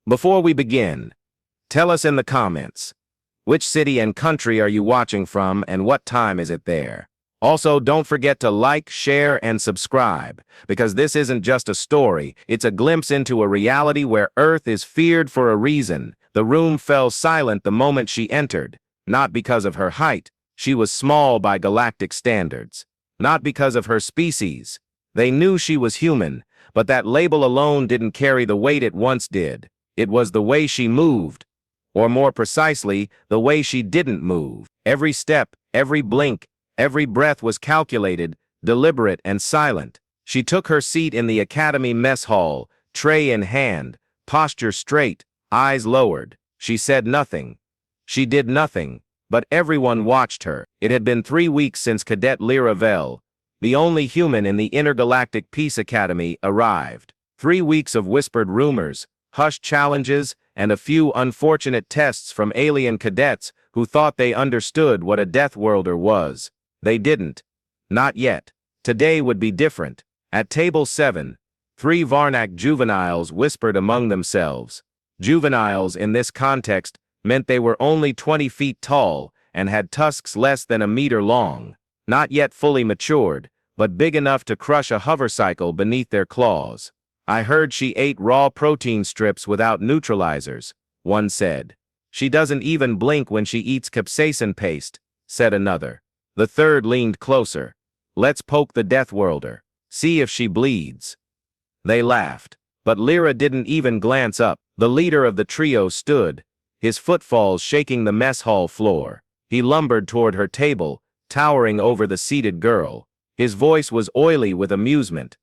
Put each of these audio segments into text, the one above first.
Before we begin, tell us in the comments, which city and country are you watching from and what time is it there? Also, don't forget to like, share, and subscribe, because this isn't just a story, it's a glimpse into a reality where Earth is feared for a reason. The room fell silent the moment she entered, not because of her height, she was small by galactic standards. Not because of her species. They knew she was human, but that label alone didn't carry the weight it once did. It was the way she moved, or more precisely, the way she didn't move. Every step, every blink, every breath was calculated, deliberate, and silent. She took her seat in the academy mess hall, tray in hand, posture straight, eyes lowered. She said nothing. She did nothing, but everyone watched her. It had been 3 weeks since Cadet Lyra Vell, the only human in the Intergalactic Peace Academy, arrived. 3 weeks of whispered rumors, hushed challenges, and a few unfortunate tests from alien cadets who thought they understood what a Deathworlder was. They didn't. Not yet. Today would be different. At Table 7, 3 Varnak juveniles whispered among themselves. Juveniles in this context meant they were only 20 feet tall and had tusks less than a meter long. Not yet fully matured, but big enough to crush a hovercycle beneath their claws. I heard she ate raw protein strips without neutralizers, one said. She doesn't even blink when she eats capsaicin paste, said another. The third leaned closer. Let's poke the Deathworlder. See if she bleeds. They laughed, but Lyra didn't even glance up. The leader of the trio stood, his footfalls shaking the mess hall floor. He lumbered toward her table, towering over the seated girl. His voice was oily with amusement.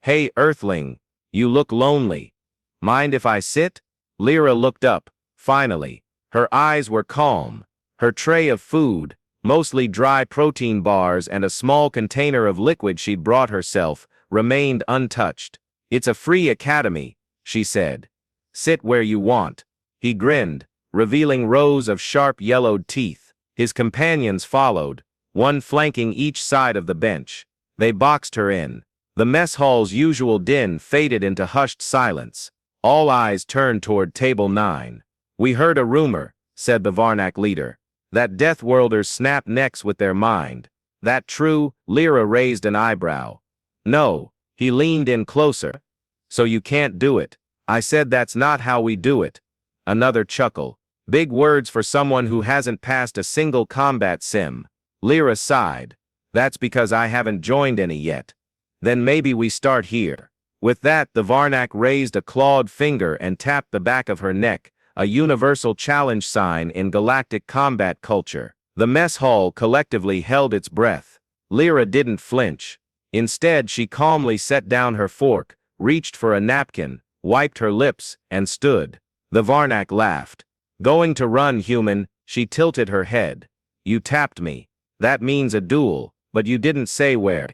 Hey, Earthling. You look lonely. Mind if I sit? Lyra looked up, finally. Her eyes were calm. Her tray of food, mostly dry protein bars and a small container of liquid she'd brought herself, remained untouched. It's a free academy, she said. Sit where you want. He grinned, revealing rows of sharp yellowed teeth. His companions followed, one flanking each side of the bench. They boxed her in. The mess hall's usual din faded into hushed silence. All eyes turned toward Table 9. We heard a rumor, said the Varnak leader, that Deathworlders snap necks with their mind. That true? Lyra raised an eyebrow. No, he leaned in closer. So you can't do it. I said that's not how we do it. Another chuckle. Big words for someone who hasn't passed a single combat sim. Lyra sighed. That's because I haven't joined any yet. Then maybe we start here. With that, the Varnak raised a clawed finger and tapped the back of her neck, a universal challenge sign in galactic combat culture. The mess hall collectively held its breath. Lyra didn't flinch. Instead, she calmly set down her fork, reached for a napkin, wiped her lips, and stood. The Varnak laughed. Going to run, human, she tilted her head. You tapped me. That means a duel, but you didn't say where.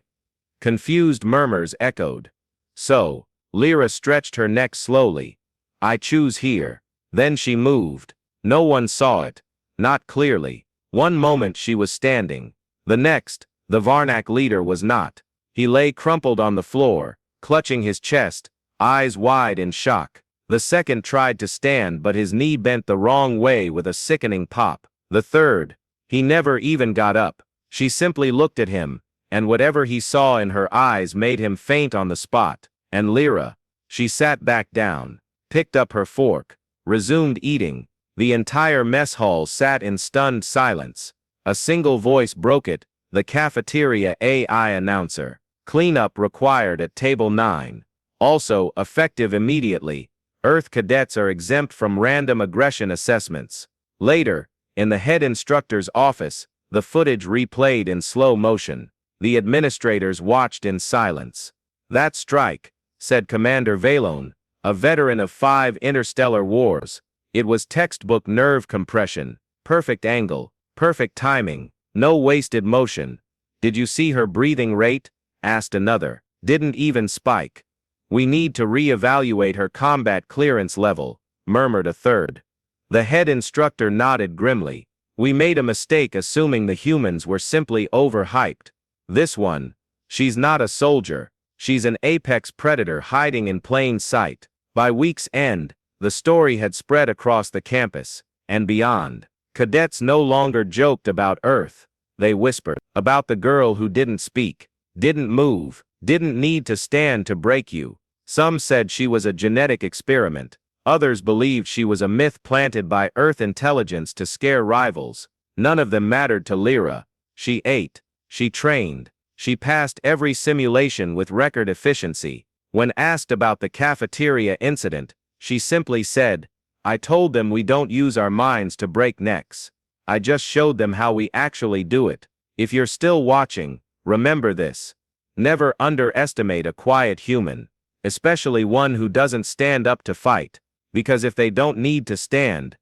Confused murmurs echoed. So, Lyra stretched her neck slowly. I choose here. Then she moved. No one saw it. Not clearly. One moment she was standing. The next, the Varnak leader was not. He lay crumpled on the floor, clutching his chest, eyes wide in shock. The second tried to stand, but his knee bent the wrong way with a sickening pop. The third, he never even got up. She simply looked at him, and whatever he saw in her eyes made him faint on the spot. And Lyra, she sat back down, picked up her fork, resumed eating. The entire mess hall sat in stunned silence. A single voice broke it, the cafeteria AI announcer. Cleanup required at Table 9. Also, effective immediately. Earth cadets are exempt from random aggression assessments. Later, in the head instructor's office, the footage replayed in slow motion. The administrators watched in silence. That strike, said Commander Valone, a veteran of 5 interstellar wars. It was textbook nerve compression, perfect angle, perfect timing, no wasted motion. Did you see her breathing rate? Asked another. Didn't even spike. We need to re-evaluate her combat clearance level, murmured a third. The head instructor nodded grimly. We made a mistake assuming the humans were simply overhyped. This one, she's not a soldier, she's an apex predator hiding in plain sight. By week's end, The story had spread across the campus and beyond. Cadets no longer joked about Earth. They whispered about the girl who didn't speak, didn't move, didn't need to stand to break you. Some said she was a genetic experiment. Others believed she was a myth planted by Earth intelligence to scare rivals. None of them mattered to Lyra. She ate. She trained. She passed every simulation with record efficiency. When asked about the cafeteria incident, she simply said, "I told them we don't use our minds to break necks. I just showed them how we actually do it." If you're still watching, remember this. Never underestimate a quiet human, especially one who doesn't stand up to fight, because if they don't need to stand,